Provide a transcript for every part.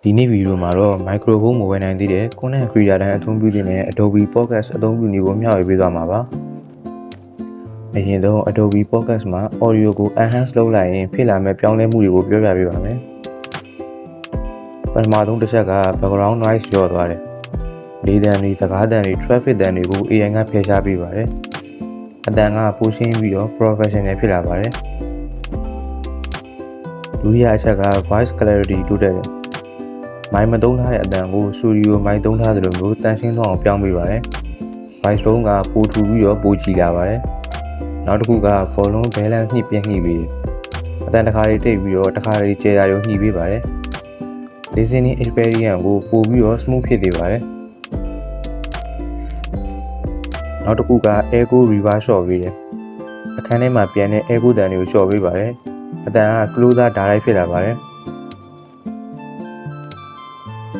ဒီနေ့ဗီဒီယိုမှာတော့ microphone မဝယ်နိုင်သေးတဲ့ content creator တိုင်းအသုံးပြုနေတဲ့ Adobe Podcast အသုံးပြုနည်းကိုမျှဝေပေးသွားမှာပါ။အရင်ဆုံး Adobe Podcast မှာ audio ကို enhance လုပ်လိုက်ရင်ဖြစ်လာမယ့်ပြောင်းလဲမှုတွေကိုပြောပြပေးပါမယ်။ပထမဆုံးတစ်ချက်က background noise လျော့သွားတယ်။လေသံတွေ၊စကားသံတွေ၊ traffic သံတွေကို AI ကဖယ်ရှားပေးပါတယ်။အသံကပိုရှင်းပြီးတော့ professional ဖြစ်လာပါတယ်။ဒုတိယအချက်က voice clarity တိုးတက်တယ်။မိုင်မသုံးထားတဲ့အတန်ကို studio မိုင်သုံးထားသလိုမျိုးတန်ရှင်းသွားအောင်ပြောင်းပေးပါတယ်။ voice tone ကပိုထူပြီးတော့ပိုကြည်လာပါတယ်။နောက်တစ်ခုက volume balance ညှိပေးတယ်။အတန်တစ်ခါလေးတိတ်ပြီးတော့တစ်ခါလေးကျယ်တာကိုညှိပေးပါတယ်။ listening experience ကိုပိုပြီးတော့ smooth ဖြစ်စေပါတယ်။နောက်တစ်ခုက echo reverb လျှော့ပေးတယ်။အခန်းထဲမှာပြန်တဲ့ echo တန်တွေကိုလျှော့ပေးပါတယ်။အတန်က closer direct ဖြစ်လာပါတယ်။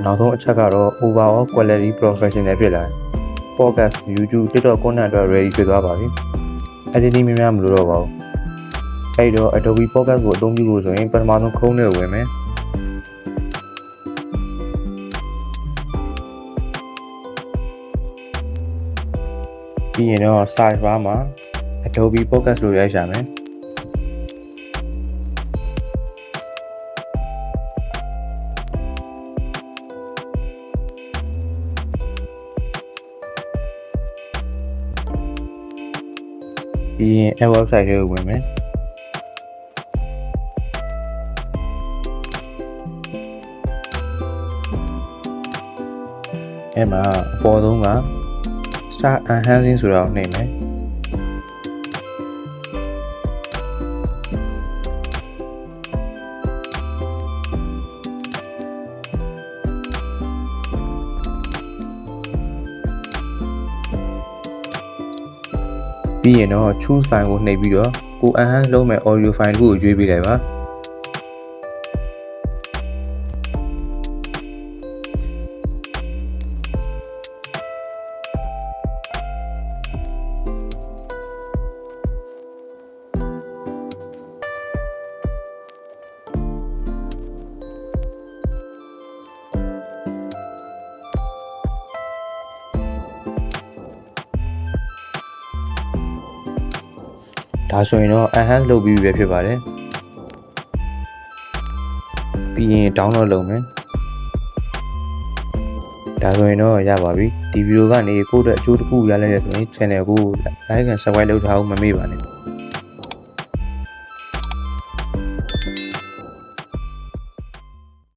နောက်ဆုံးအချက်ကတော့ overall quality professional ဖြစ်လာတယ်။ podcast YouTube TikTok content အတွက် ready ဖြစ်သွားပါပြီ။ editing များမလိုတော့ပါဘူး။အဲ့တော့ Adobe Podcast ကိုအသုံးပြုဖို့ဆိုရင်ပထမဆုံး Chrome ထဲကိုဝင်မယ်။ပြီးရင်တော့ search bar မှာ Adobe Podcast လို့ရိုက်ရှာမယ်။ပြီးရင် website ထဲကိုဝင်မယ်အဲ့မှာအပေါ်ဆုံးက start enhancing ဆိုတာကိုနှိပ်မယ်ပြီးရင်တော့ choose file ကိုနှိပ်ပြီးတော့ကို enhance လုပ်မဲ့ audio file တစ်ခုကိုရွေးပေးလိုက်ပါဒါဆိုရင်တော့ enhance လုပ်ပြီးပြီပဲဖြစ်ပါတယ်ပြီးရင် download လုပ်မယ်ဒါဆိုရင်တော့ရပါပြီဒီဗီဒီယိုကနေကိုယ့်အတွက်အကျိုးတစ်ခုရလိုက်ရဆိုရင် channel ကို like and subscribe လုပ်ထားဖို့မမေ့ပါနဲ့